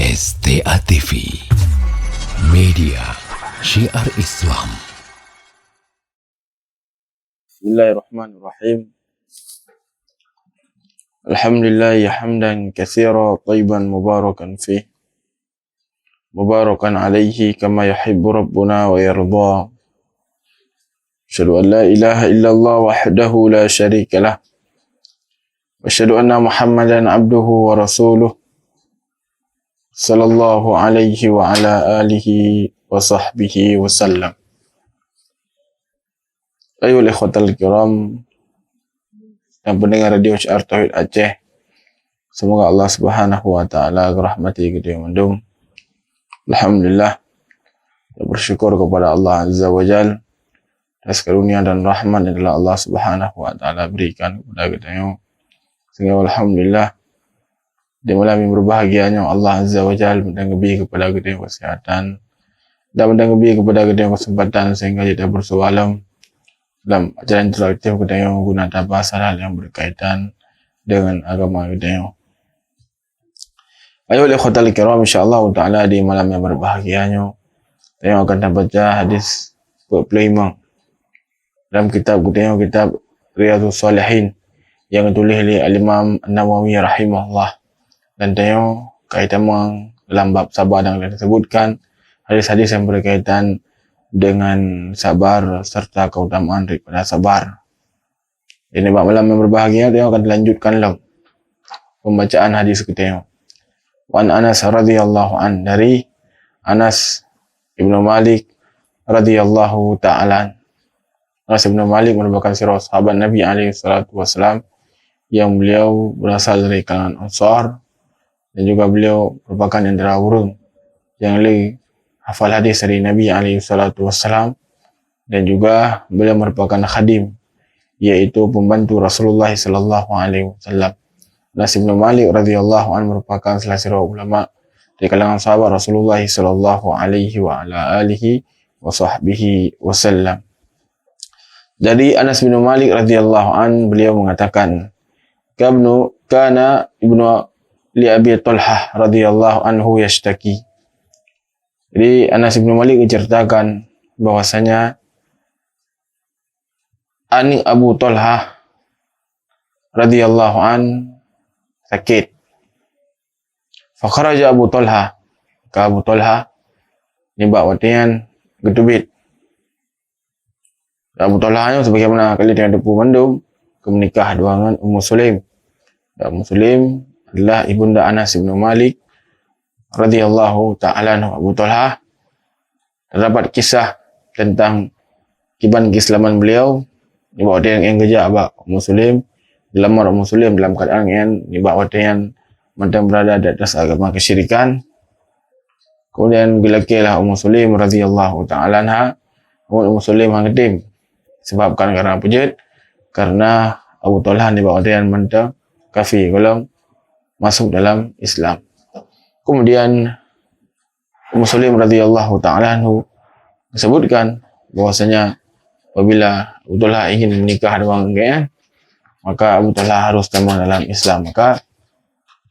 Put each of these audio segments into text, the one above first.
STA TV, media syiar Islam. Bismillahirrahmanirrahim. Alhamdulillah hamdan katsira thayyiban mubarakan fih. Mubarakan alaihi kama yuhibbu rabbuna wa yarda. Asyhadu an la ilaha illallah wahdahu la syarika lah. Wa asyhadu anna Muhammadan abduhu wa rasuluh. Sallallahu alaihi wa ala alihi wa sahbihi wa sallam. Ayuhal ikhwatal kiram dan pendengar radio Syiar Tauhid Aceh, semoga Allah Subhanahu wa taala merahmati kita mandum. Alhamdulillah, kita bersyukur kepada Allah Azza wa Jalla atas karunia dan rahmat yang telah Allah Subhanahu wa taala berikan kepada kita. Sehingga alhamdulillah di malam yang berbahagianya Allah Azza wa Jalla mendengabi kepada kita kesehatan dan mendengabi kepada kita kesempatan sehingga kita bersualam dalam acara interaktif kita yang menggunakan bahasa hal yang berkaitan dengan agama kita. Ayuhal ikhwatal kiram, insyaallah taala di malam yang berbahagianya kita akan membaca hadis 45 dalam kitab kita, kitab Riyadhus Shalihin yang ditulis oleh Al-Imam An-Nawawi rahimahullah. Dan tengok kaitan dalam bab sabar yang disebutkan hadis-hadis yang berkaitan dengan sabar serta keutamaan daripada sabar. Ini bab malam yang berbahagia, tengok akan dilanjutkan dalam pembacaan hadis kita. Wan Anas radhiyallahu an, dari Anas Ibnu Malik radhiyallahu ta'ala. Anas Ibnu Malik merupakan sahabat Nabi alaihi salatu wasallam yang beliau berasal dari kalangan Ansar. Dan juga beliau merupakan antara orang yang lebih hafal hadis dari Nabi SAW, dan juga beliau merupakan khadim, yaitu pembantu Rasulullah SAW. Anas bin Malik radhiyallahu anhu merupakan salah seorang ulama di kalangan sahabat Rasulullah SAW wa ala alihi wa sahbihi wasallam. Dari Anas bin Malik radhiyallahu anhu, beliau mengatakan, kana ibnu li Abi Talhah radhiyallahu anhu yashtaki. Jadi Anas bin Malik menceritakan bahwasanya anik Abu Talhah radhiyallahu an sakit. Fa kharaja Abu Talhah, ka Abu Talhah nimba watian getubit. Abu Talhah nya sebagaimana kali dengan depu mandum ke menikah dengan Ummu Sulaim. Ummu Sulaim adalah ibunda Anas bin Malik radhiyallahu ta'ala anhu. Abu Talhah, terdapat kisah tentang kiban keislaman beliau di bawah yang kerja abak Ummu Sulaim, dilamar Ummu Sulaim dalam keadaan yang di bawah yang mantan berada di atas agama kesyirikan. Kemudian bilakilah Ummu Sulaim radhiyallahu ta'ala anha, Ummu Sulaim mengedim sebabkan karena pujud, karena Abu Talhah di bawah yang mantan kafir golong masuk dalam Islam. Kemudian Ummu Sulaim radhiyallahu ta'ala anhu disebutkan bahwasanya apabila Abu Talhah ingin menikah dengan dia, maka Abu Talhah harus terima dalam Islam. Maka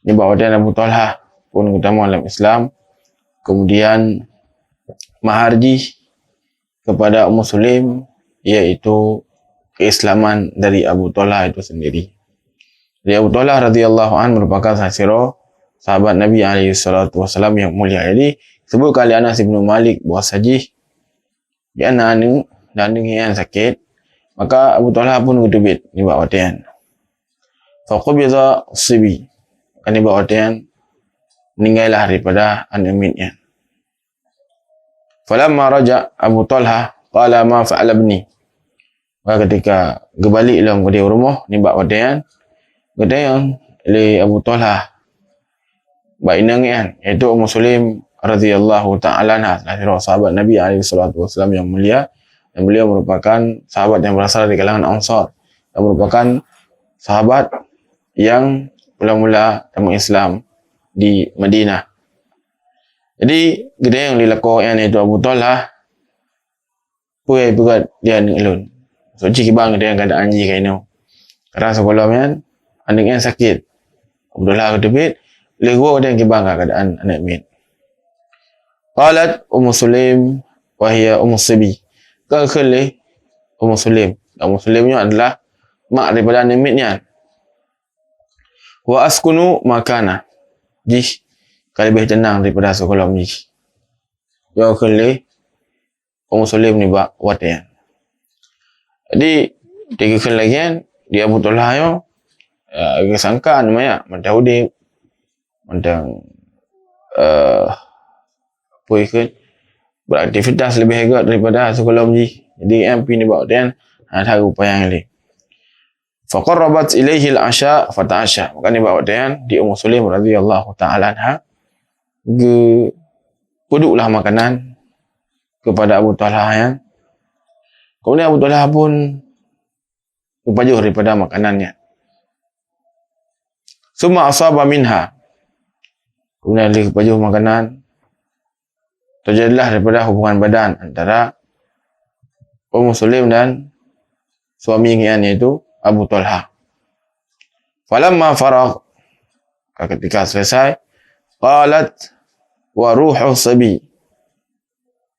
dibawakan Abu Talhah pun terima dalam Islam. Kemudian maharji kepada Ummu Sulaim yaitu keislaman dari Abu Talhah itu sendiri. Jadi Abu Talhah radhiyallahu anhu merupakan sahabat Nabi alaihi salatu wasallam yang mulia. Jadi sebut kali Anas bin Malik bahawa sajih dia anak yang sakit, maka Abu Talhah pun getubit di bawah watian. Fa qabidha sibi, kan di bawah watian meninggallah daripada anak-anaknya. Falamma raja Abu Talhah qala ma fa'ala ibni. Maka ketika kembali dalam ke rumah di bawah watian, kata yang oleh Abu Talhah bainangan, iaitu Ummu Sulaim radhiyallahu ta'ala anha, sahabat Nabi alaihi salatu wasallam yang mulia, dan beliau merupakan sahabat yang berasal dari kalangan Ansar dan merupakan sahabat yang mula-mula tamu Islam di Madinah. Jadi kita yang dilakukan itu Abu Talhah puai berat dia ni alun. So cik bang dia yang kada anji kaino. Karena sekolah men anak yang sakit. Abdullah kedebit Lego dan kibangga keadaan anak mit. Qalat Ummu Sulaim wa hiya Ummu Sibi. Kekele Ummu Sulaim. Ummu Sulaimnya adalah mak daripada anak mitnya. Wa askunu makana. Jih kalau lebih tenang daripada sekolah ni. Ya kele Ummu Sulaim ni bak watian. Jadi tiga kali lagi kan dia Abu Talha yo sangka namanya mentang udip mentang apa ikut beraktivitas lebih hebat daripada sekolah ni. Jadi MP ni bawa dia ada upaya yang lain. Faqarrabat ilaihi al-asha fata'asha. Maka ni bawa dia di Ummu Sulaim radhiyallahu ta'ala anha puduklah makanan kepada Abu Talha yang kemudian Abu Talha pun berpajuh daripada makanannya. Summa asaba minha. Kemudian dia berpajuh makanan. Terjadilah daripada hubungan badan antara Ummu Sulaim dan suaminya iaitu Abu Talha. Falamma faragh, ketika selesai, qalat wa ruhu sabi.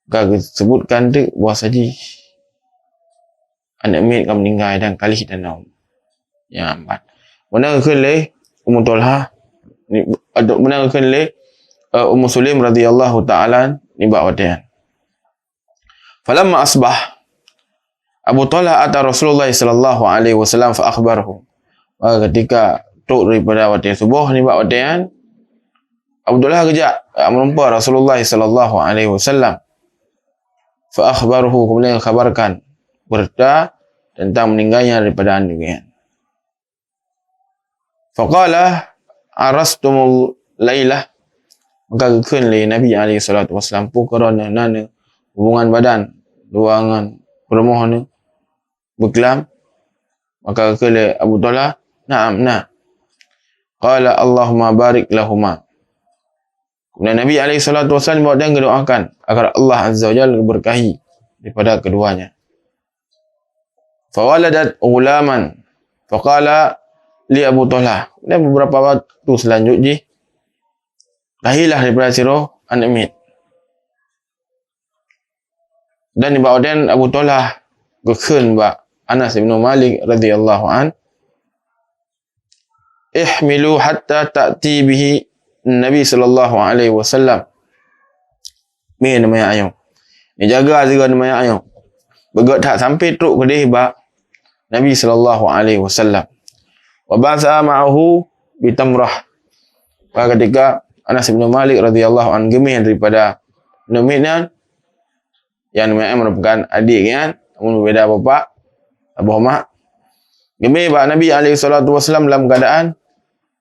Kau sebutkan tu bahawasanya anak mit kan meninggal dan kalih dan naum. Yang amat. Mana kele Ummu Talha ni ada mana kele Ummu Sulaim radhiyallahu ta'ala ni bawa dia. Falamma asbah Abu Talha ata Rasulullah sallallahu alaihi wasallam fa akhbarahu. Ketika tok daripada waktu subuh ni bawa dia Abu Talha kejap menumpa Rasulullah sallallahu alaihi wasallam. Fa akhbarahu, kemudian khabarkan berita tentang meninggalnya daripada anaknya. Faqala arastumul lailah. Maka kenli Nabi alaihi salatu wasallam kerana nana hubungan badan ruangan permohon ni berkelam. Maka kenli Abu Talha, na'am na. Qala Allahumma barik lahuma. Kemudian Nabi alaihi salatu wasallam bawa dia doakan agar Allah azza wa jalla berkahi daripada keduanya. Fawaladat ghulaman faqala li Abu Talha. Dan beberapa waktu selanjutnya lahirlah daripada sirah anak mit. Dan dibawa dan Abu Talha gekhen ba Anas bin Malik radhiyallahu an, ihmilu hatta ta'ti bihi Nabi sallallahu alaihi wasallam. Ni namanya ayam. Ni jaga juga namanya ayam. Begot tak sampai truk ke dia ba Nabi sallallahu alaihi wasallam. Wa ba'sa ma'ahu bitamrah. Pada ketika Anas bin Malik radhiyallahu anhu gemih daripada namitnya yang namanya merupakan adik kan, namun berbeza bapa Abu Hamad. Gemih ba Nabi alaihi salatu wasallam dalam keadaan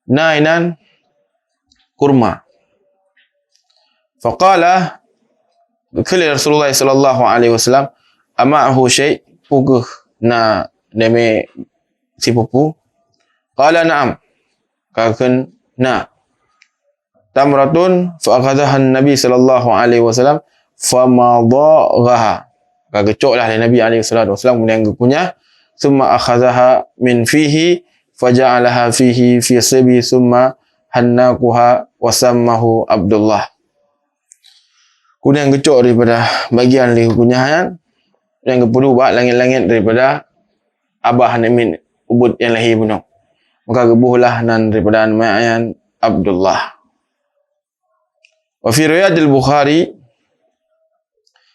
nainan kurma. Faqala kali Rasulullah sallallahu alaihi wasallam ama'ahu syai' puguh na demi si pupu. Qala na'am. Kaken na. Tamratun fa akhadhaha Nabi sallallahu alaihi wasallam famadaghaha. Kagecoklah Nabi alaihi salatu wasallam kemudian kunyah, summa akhadhaha min fihi faja'alaha fihi fi sibi summa hannaquha wa sammahu Abdullah. Kemudian gecok daripada bagian leher kunyahan yang keperlu buat langit-langit daripada abah Nabi Ubud yang lahir bunuh. Maka gebuhlah nan daripada namayan Abdullah. Wa fi riwayat al-Bukhari,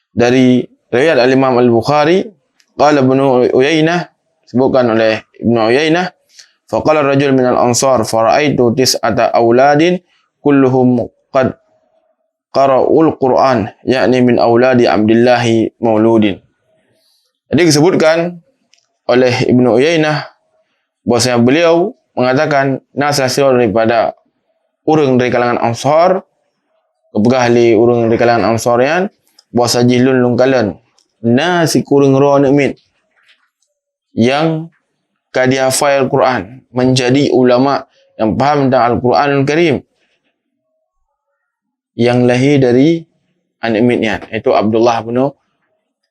dari riwayat al-Imam al-Bukhari, qala Ibnu Uyainah, sebutkan oleh Ibnu Uyainah, faqala rajul min al-ansar fara'aitu tis'ata auladin kulluhum qad qara'ul Qur'an, yakni min auladi Abdullah mauludin. Jadi disebutkan oleh Ibnu Uyainah bahwasanya beliau mengatakan nasasil daripada urang dari kalangan Ansar, kepegah ahli urang dari kalangan Ansarian, bahwasa jilun lungkalan nasi kurang roh nikmat yang kadihafal Al-Quran, menjadi ulama yang faham tentang Al-Quranul Karim, yang lahir dari anak mitnya, iaitu Abdullah bin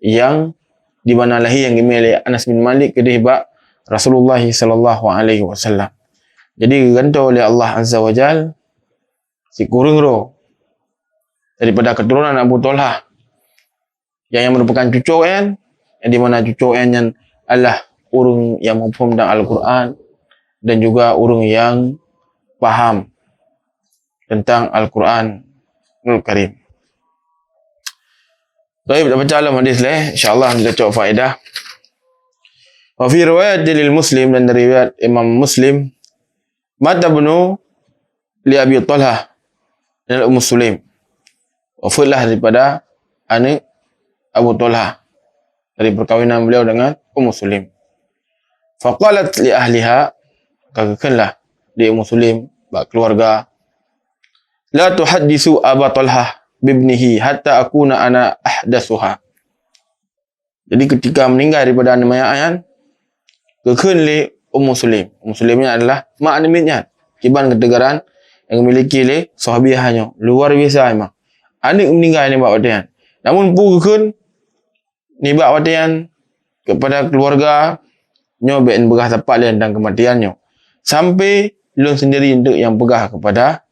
yang di mana lahir yang dimiliki Anas bin Malik kedihba Rasulullah sallallahu alaihi wasallam. Jadi digantung oleh Allah Azza wa Jal si kurung ro daripada keturunan Abu Talha yang merupakan cucu yang di mana cucu yang adalah urang yang mafhum dengan Al-Quran dan juga urang yang faham tentang Al-Quranul Karim. Baik, kita baca dalam hadis lah, insya-Allah kita cakap faedah. Wa fi riwayat lil Muslim, dan dari riwayat Imam Muslim, mata bunuh li Abi Talha dan Ummu Sulaim. Wafatlah daripada anak Abu Talha dari perkawinan beliau dengan Ummu Sulaim. Faqalat li ahliha, katakanlah di Ummu Sulaim, keluarga, la tuhaddisu Abu Talha bibnihi hatta akuna ana ahdasuha. Jadi ketika meninggal daripada anak mayan, kekun li Ummu Sulaim. Ummu Sulaim ni adalah mak animitnya, kiban ketegaran yang memiliki le sahabiahnya luar biasa memang. Anak meninggal ni buat wadian. Namun pu kekun ni buat wadian kepada keluarga nyo ben begah tepat le tentang kematiannya. Sampai lun sendiri untuk yang pegah kepada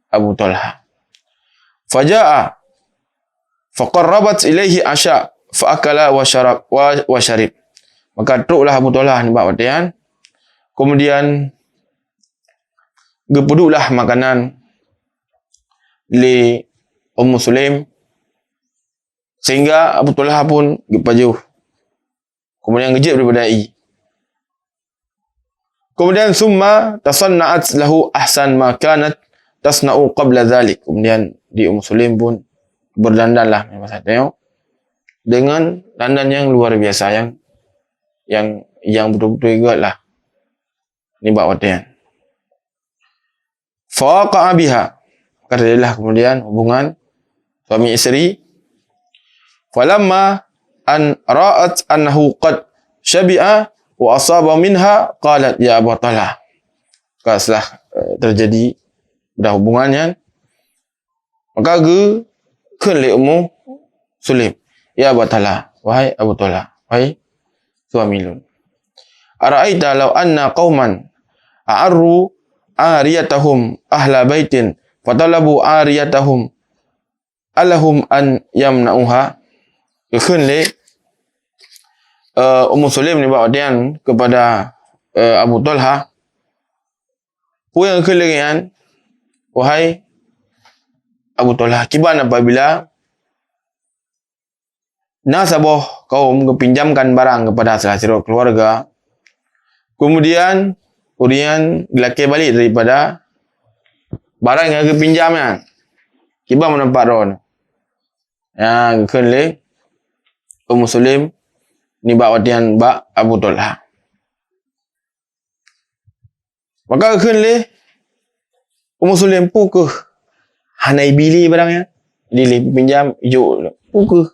Abu Talha. Faja'a faqarrabat ilaihi asya fa'akala wa syarib. Maka truklah Abu Talha ni buat wadian. Kemudian gepuduklah makanan li Ummu Sulaim sehingga Abu Talha pun gepajuh. Kemudian ngejip daripada i. Kemudian summa tasanna'at lahu ahsan ma kanat tasna'u qabla dhalik. Kemudian di Ummu Sulaim pun berdandanlah maksudnya dengan dandan yang luar biasa, yang betul-betul ingatlah ni buat wadian. Fawaqa'a biha, kerjalah kemudian hubungan suami isteri. Falamma an ra'at annahu qad syabi'a wa asaba minha qalat ya Abu Talha. Setelah terjadi dah hubungannya, maka ke li Ummu Sulaim, ya Abu Talha, wahai Abu Talha, wahai suami lun, ara'aita law anna qauman a'arru ariyatahum ahla baitin fatalabu ariyatahum alahum an yamna'uha. Kekun li Ummu Sulaim ni buat wadian kepada Abu Talha, pu yang kelengan, wahai Abu Talha, kiban apabila nasabah kaum kepinjamkan barang kepada salah satu keluarga, kemudian dilaki balik daripada barang yang kepinjamnya, kiban menampak ron. Yang kekun Ummu Sulaim ni buat wadian bak Abu Talha. Maka kekun Ummu Sulaim pukul hanai bili barangnya, dili pinjam hijau pukul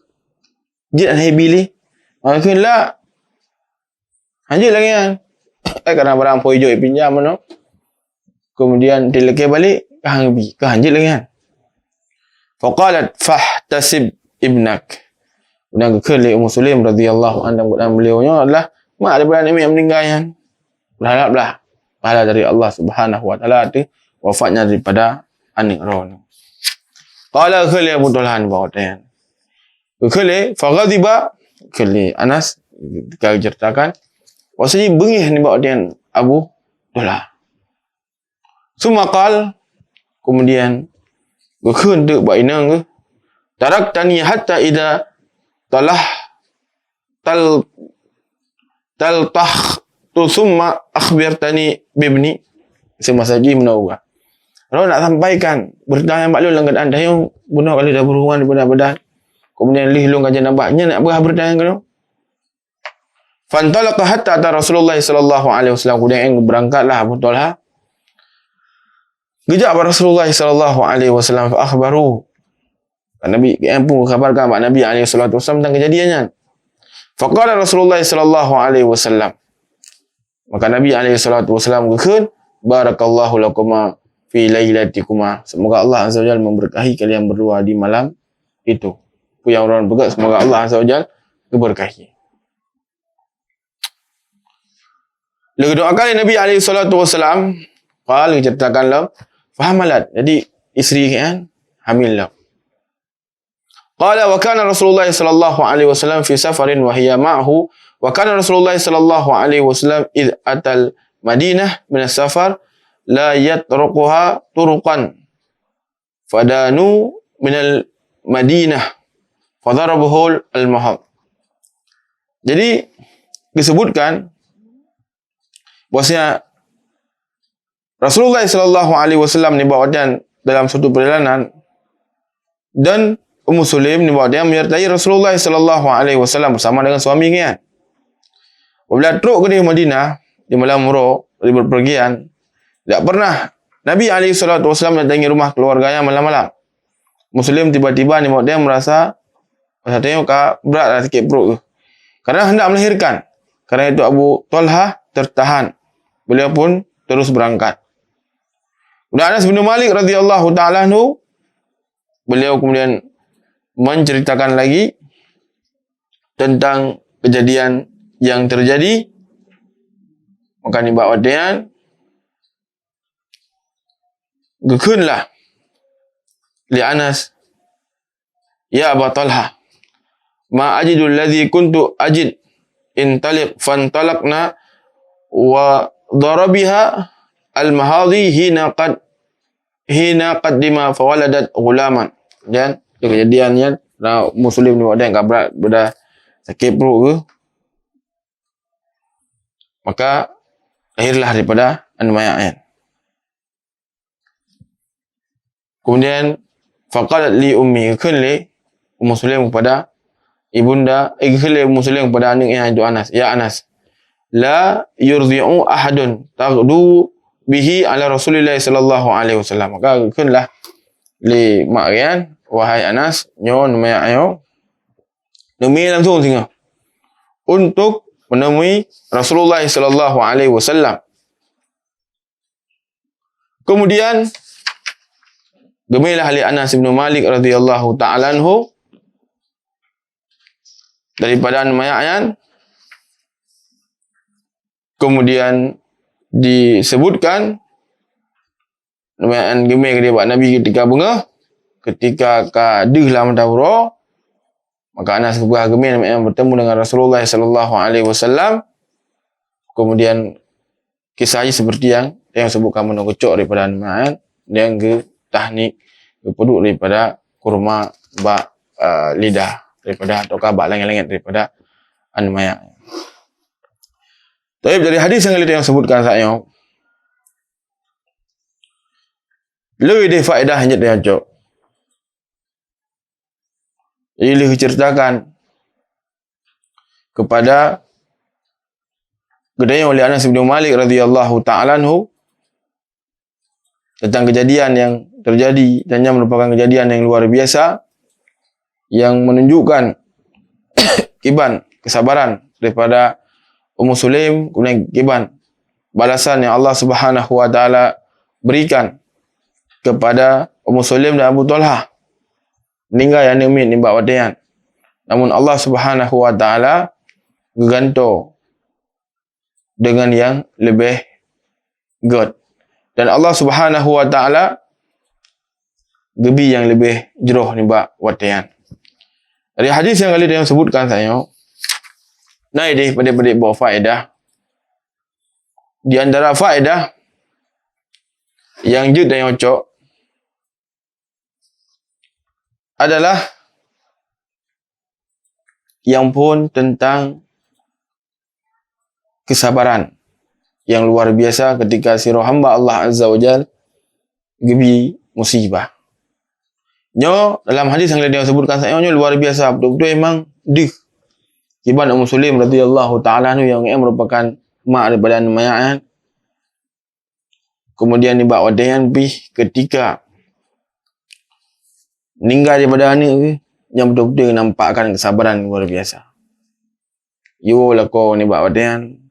jid hanai bili. Maka kekun lah hanjit lagi kan, kerana barang po hijau pinjam mana, kemudian dilaki balik ke hanjit lagi kan. Faqalat fahtasib ibnak. Dan kekun Ummu Sulaim radhiyallahu anha dan beliaunya adalah mak daripada Nabi yang meninggal kan. Berharaplah pahala dari Allah Subhanahu wa taala tu wafatnya daripada anak roh. Qala kekun Abu Talha ni bawa tanya. Kekun faghadiba kekun Anas kalau ceritakan wasanya bengih ni bawa dia Abu Talha. Sumakal kemudian kekun tu buat inang ke taraktani hatta idza taltah tu summa akhbirtani bibni. Semasa lagi menawar. Kalau nak sampaikan berita yang maklum dengan anda yang bunuh kalau dah berhubungan daripada badan, kemudian lihlung kajian nampaknya nak berita yang kena. Fantalaqa hatta ata Rasulullah sallallahu alaihi wasallam. Kemudian berangkatlah Abu Talha. Gejak Rasulullah sallallahu alaihi wasallam fa akhbaru. Nabi yang pun kabarkan kepada Nabi alaihi salatu wasallam tentang kejadiannya. Faqala Rasulullah sallallahu alaihi wasallam. Maka Nabi alaihi salatu wasallam kekun, barakallahu lakuma fi lailatikuma. Semoga Allah azza wajalla memberkahi kalian berdua di malam itu. Yang orang pegat, semoga Allah azza wajalla memberkahi. Lalu doa kali Nabi alaihi salatu wasallam, qala ceritakanlah fahamalat. Jadi isteri kan hamil dah. Qala wa kana Rasulullah sallallahu alaihi wasallam fi safarin wa hiya ma'ahu wa kana Rasulullah sallallahu alaihi wasallam id atal Madinah min as-safar la yatruquha turuqan fadanu min al-Madinah fadarabahu al-mahad. Jadi disebutkan bahwasanya Rasulullah sallallahu alaihi wasallam ni bawa dia dalam suatu perjalanan dan Ummu Sulaim ni bawa dia menyertai Rasulullah sallallahu alaihi wasallam bersama dengan suaminya. Apabila truk ke di Madinah di malam Muro di berpergian, tidak pernah Nabi alaihi salatu wasallam datangi rumah keluarganya malam-malam. Muslim tiba-tiba ni bawa dia merasa tengok berat sikit perut kerana hendak melahirkan. Kerana itu Abu Talha tertahan. Beliau pun terus berangkat. Dan Anas bin Malik radhiyallahu ta'ala anhu, beliau kemudian menceritakan lagi tentang kejadian yang terjadi. Maka ni bawa dia gekunlah li Anas, ya Abu Talha, ma ajidul ladzi kuntu ajid intaliq fantalaqna wa darabiha al-mahadhi hina qaddima fawaladat ghulaman. Dan kejadiannya Muslim ni ada yang berat pada sakit perut ke, maka lahirlah daripada An-Maya'in. Kemudian faqalat li ummi, kulli Muslim kepada ibunda, kulli Muslim kepada anaknya itu Anas, ya Anas, la yurzi'u ahadun taghdu bihi ala Rasulillah sallallahu alaihi wasallam. Maka kunlah li makrian, wahai Anas, nyo namanya ayo demi langsung singa untuk menemui Rasulullah sallallahu alaihi wasallam. Kemudian gemilah li Anas bin Malik radhiyallahu ta'ala anhu daripada An-Maya'in. Kemudian disebutkan An gemih dia buat Nabi ketika bunga, ketika kaduh lah mendahura, maka Anas kebuah gemih yang bertemu dengan Rasulullah sallallahu alaihi wasallam. Kemudian kisahnya seperti yang sebutkan menogocok daripada An-Maya'in, yang ke tahnik kepeduk daripada kurma bak lidah daripada ataukah bak langit-langit daripada An-Maya'in. Tapi dari hadis yang sebutkan saya, lebih dari faedah hanya dia cok. Jadi diceritakan kepada gedaya oleh Anas bin Malik radhiyallahu ta'ala anhu tentang kejadian yang terjadi, dan yang merupakan kejadian yang luar biasa yang menunjukkan kesabaran daripada Ummu Sulaim, kemudian kiban balasan yang Allah Subhanahu wa taala berikan kepada Ummu Sulaim dan Abu Talha. Meninggal yang nimin ni bawa wadian. Namun Allah Subhanahu wa taala ganto dengan yang lebih good. Dan Allah Subhanahu wa taala gebi yang lebih jeroh ni bak wadian. Dari hadis yang kali dia sebutkan saya, nah ini pada-pada bawa faedah. Di antara faedah yang jud dan yang ocok adalah yang pun tentang kesabaran yang luar biasa ketika sirah hamba Allah Azza wa Jal gebi musibah. Nyo dalam hadis yang dia sebutkan saya nyo luar biasa, betul-betul memang dih. Kiban Ummu Sulaim radhiyallahu ta'ala anhu yang merupakan mak daripada An-Maya'in. Kemudian dibawa wadayan bih ketika meninggal daripada anak yang betul-betul nampakkan kesabaran luar biasa. Yo lako ni bawa wadayan.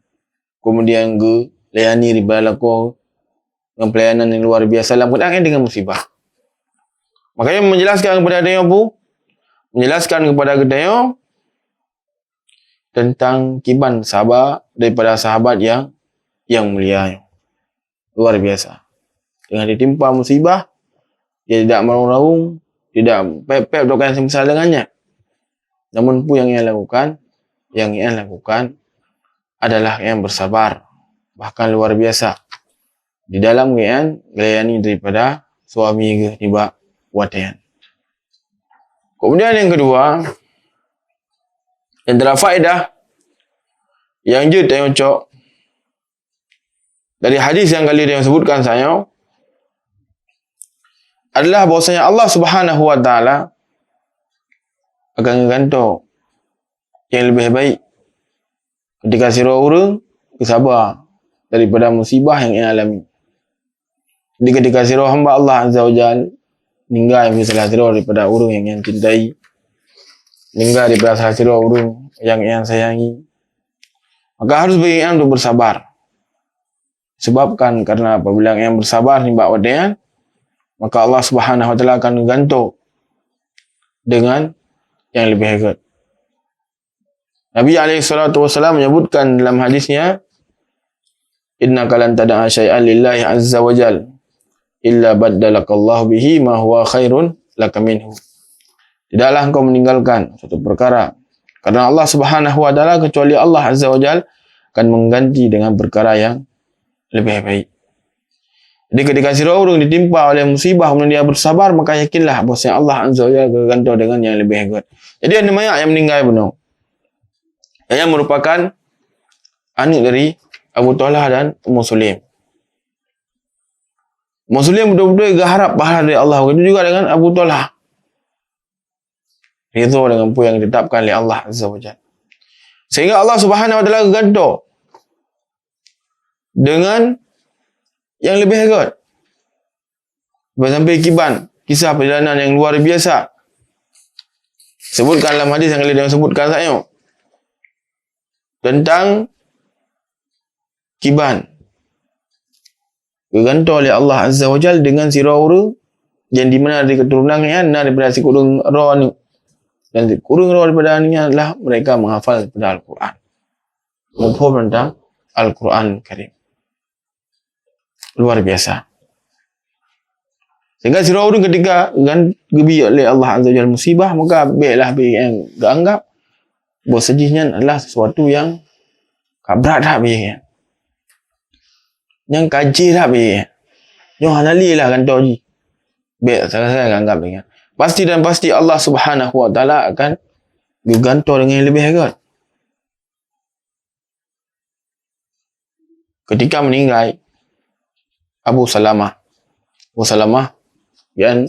Kemudian ge layani daripada lako dengan pelayanan yang luar biasa dalam keadaan dengan musibah. Makanya menjelaskan kepada dia bu, menjelaskan kepada dia tentang kiban sahabat daripada sahabat yang mulia, luar biasa. Dengan ditimpa musibah, Dia tidak meraung-raung, tidak pep-pep dokan yang semisal dengannya. Namun pun yang ia lakukan adalah yang bersabar, bahkan luar biasa di dalam gelayani daripada suami ke tiba watian. Kemudian yang kedua, antara faedah yang je tengok cok dari hadis yang kali dia sebutkan saya adalah bahwasanya Allah Subhanahu wa taala akan gantung yang lebih baik ketika sira urang bersabar daripada musibah yang ia alami. Jadi ketika sira hamba Allah Azza wa Jalla meninggal salah sira daripada urang yang ia cintai, meninggal daripada salah sira urang yang ia sayangi, maka harus berikan untuk bersabar. Sebabkan karena apabila yang bersabar nimba wadian, maka Allah Subhanahu wa taala akan gantung dengan yang lebih hebat. Nabi SAW menyebutkan dalam hadisnya, innaka lan tada'a syai'an lillahi azza wa jal illa baddalakallahu bihi ma huwa khairun laka minhu. Tidaklah engkau meninggalkan suatu perkara karena Allah Subhanahu wa taala kecuali Allah Azza wa Jal akan mengganti dengan perkara yang lebih baik. Jadi ketika sira urang ditimpa oleh musibah kemudian dia bersabar, maka yakinlah bahwa Allah Azza wa Jalla akan ganti dengan yang lebih hebat. Jadi ada banyak yang meninggal benar. Yang merupakan anak dari Abu Talha dan Ummu Sulaim. Ummu Sulaim betul-betul harap pahala dari Allah. Begitu juga dengan Abu Talha. Ridho dengan apa yang ditetapkan oleh Allah Azza wa Jalla. Sehingga Allah Subhanahu wa taala gantung dengan yang lebih hebat. Sampai kiban kisah perjalanan yang luar biasa. Sebutkan dalam hadis yang kalian sebutkan saya tentang kiban digantung oleh Allah Azza wa Jalla dengan sirah urang yang di mana dari keturunannya daripada si kurung roh ni, dan si kurung roh daripada ni adalah mereka menghafal daripada Al-Quran, menghafal tentang Al-Quran Karim. Luar biasa. Sehingga sirah urang ketika gebi oleh Allah Azza wa Jalla musibah, maka baiklah yang anggap bahawa sedihnya adalah sesuatu yang berat dah biar yang kaji dah biar yang hanali lah kan tahu ji baik saya anggap dengan pasti dan pasti Allah Subhanahu wa taala akan digantung dengan yang lebih hebat. Ketika meninggal Abu Salamah yang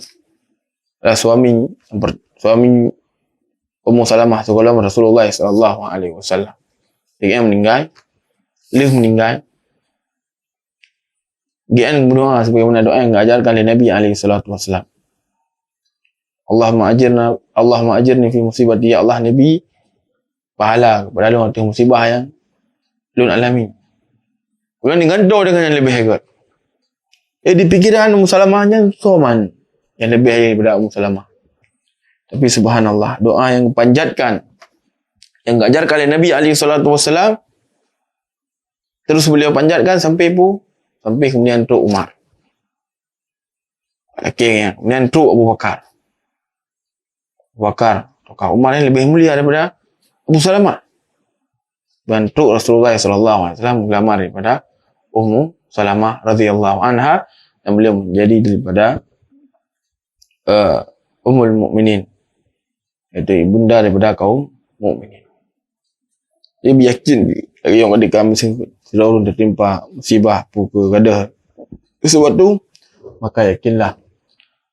suami Ummu Salamah sekolah Rasulullah sallallahu alaihi wasallam. Dia meninggal, dia berdoa sebagaimana doa yang diajarkan oleh Nabi alaihi salatu wasallam. Allahumma ajirni fi musibati, ya Allah Nabi pahala kepada lu atas musibah yang lu alami. Kemudian digantung dengan yang lebih hebat. Di pikiran Ummu Salamahnya soman yang lebih hebat daripada Ummu Salamah. Tapi subhanallah, doa yang panjatkan yang diajarkan oleh Nabi alaihi salatu wasallam terus beliau panjatkan sampai kemudian truk Umar. Akhirnya kemudian truk Abu Bakar. Umar yang lebih mulia daripada Abu Salamah. Dan truk Rasulullah sallallahu alaihi wasallam gelamar daripada Ummu Salamah radhiyallahu anha dan beliau menjadi daripada Ummul Mukminin, iaitu ibunda daripada kaum mukminin. Dia yakin lagi yang ketika selalu tertimpa musibah puka gadah sesuatu, maka yakinlah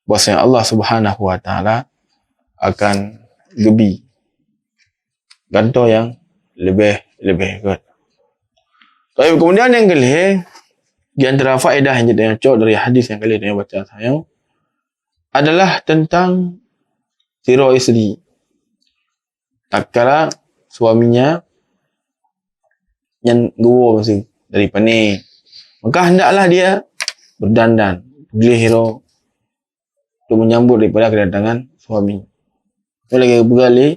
bahawa Allah Subhanahu wa taala akan gebi gantung yang lebih hebat. Tapi kemudian yang kelih di antara faedah yang kita cok dari hadis yang kalian yang baca saya adalah tentang sirah isteri. Tak kala suaminya yang gua masih dari pani, maka hendaklah dia berdandan gelihiro untuk menyambut daripada kedatangan suami. Itu lagi bergali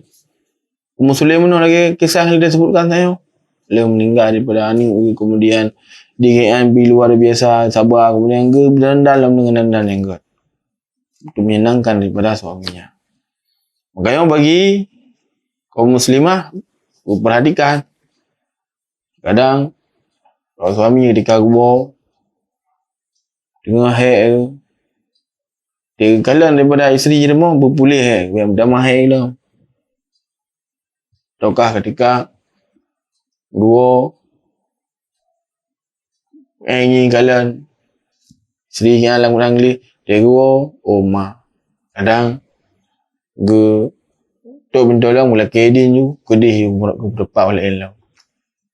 Ummu Sulaim lagi kisah yang dia sebutkan saya. Beliau meninggal daripada ani, kemudian di luar biasa sabar, kemudian berdandan dalam dengan dandan yang kuat. untuk menyenangkan daripada suaminya. Makanya bagi kaum muslimah perhatikan, kadang kalau suami ketika gubur tengah haid dia kalian daripada isteri je mau berpulih biar damai haid lah. Ataukah ketika gubur ingin kalian isteri yang alam Angli dia gubur mak kadang ge tu bentuk lah mula kedin ju kedih ke depan oleh elam.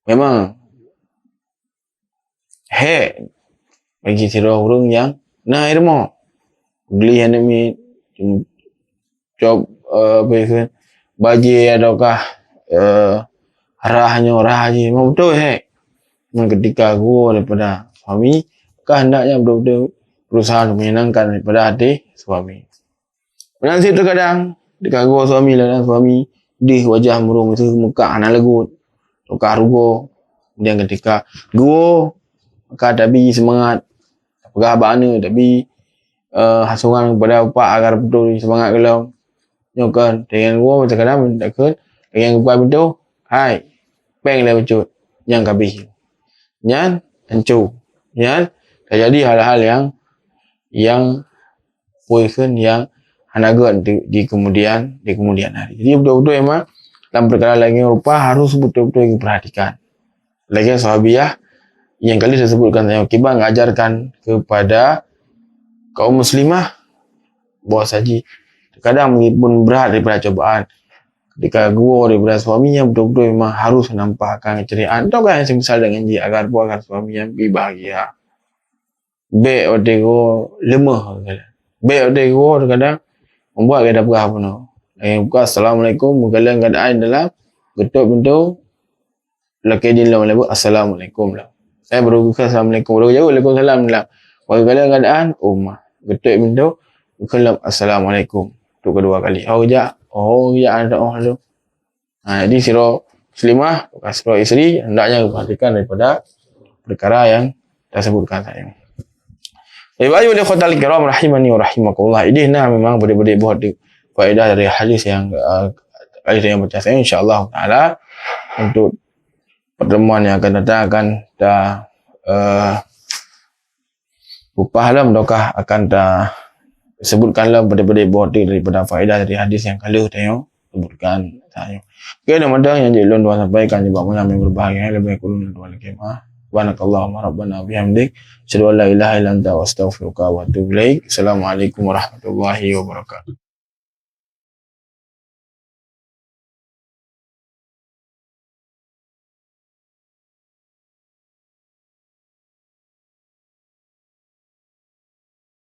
Memang haid bagi sirah urung yang nah irmo beli yang demi job apa itu baji ataukah arah je memang betul ketika gua daripada suami hendaknya betul-betul berusaha untuk menyenangkan daripada hati suami. Nanti terkadang ketika gua suami lah suami di wajah murung itu muka anak legut tukar rugo kemudian ketika gua maka tapi semangat apakah bana tapi hasungan kepada upak agar betul semangat kalau nyokan dengan gua macam kadang takkan dengan upak betul hai peng lah betul yang kabih nyan encu nyan terjadi hal-hal yang poison yang hanaga di kemudian hari. Jadi betul-betul memang dalam perkara lagi rupa harus betul-betul diperhatikan. Lagi sahabiah yang kali saya sebutkan saya Kibah mengajarkan kepada kaum muslimah bahawa saji kadang meskipun berat daripada cobaan ketika gua daripada suaminya betul-betul memang harus menampakkan keceriaan atau kan yang semisal dengan dia agar suaminya lebih bahagia. Baik waktu gua lemah baik waktu gua kadang membuat keadaan berah pun buka assalamualaikum kalian keadaan dalam getuk bentuk laki din lah assalamualaikum lah saya baru buka assalamualaikum baru jauh waalaikumsalam lah bagi kalian keadaan mak getuk bentuk buka assalamualaikum untuk kedua kali ya ada lalu jadi sirah muslimah sirah isteri hendaknya perhatikan daripada perkara yang saya sebutkan tadi. Ayu li khotal kiram rahimani wa rahimakumullah. Ini memang boleh buat faedah dari hadis yang baca saya insyaallah taala untuk pertemuan yang akan datang akan dah upahlah mendokah akan dah sebutkanlah boleh buat daripada faedah dari hadis yang kalau tengok sebutkan saya. Okey nama-nama yang jelon dua sampaikan sebab malam yang berbahagia lebih kurang dua lagi Subhanakallahumma rabbana bihamdik asyhadu an la ilaha illa anta astaghfiruka wa atubu ilaik. Assalamualaikum warahmatullahi wabarakatuh.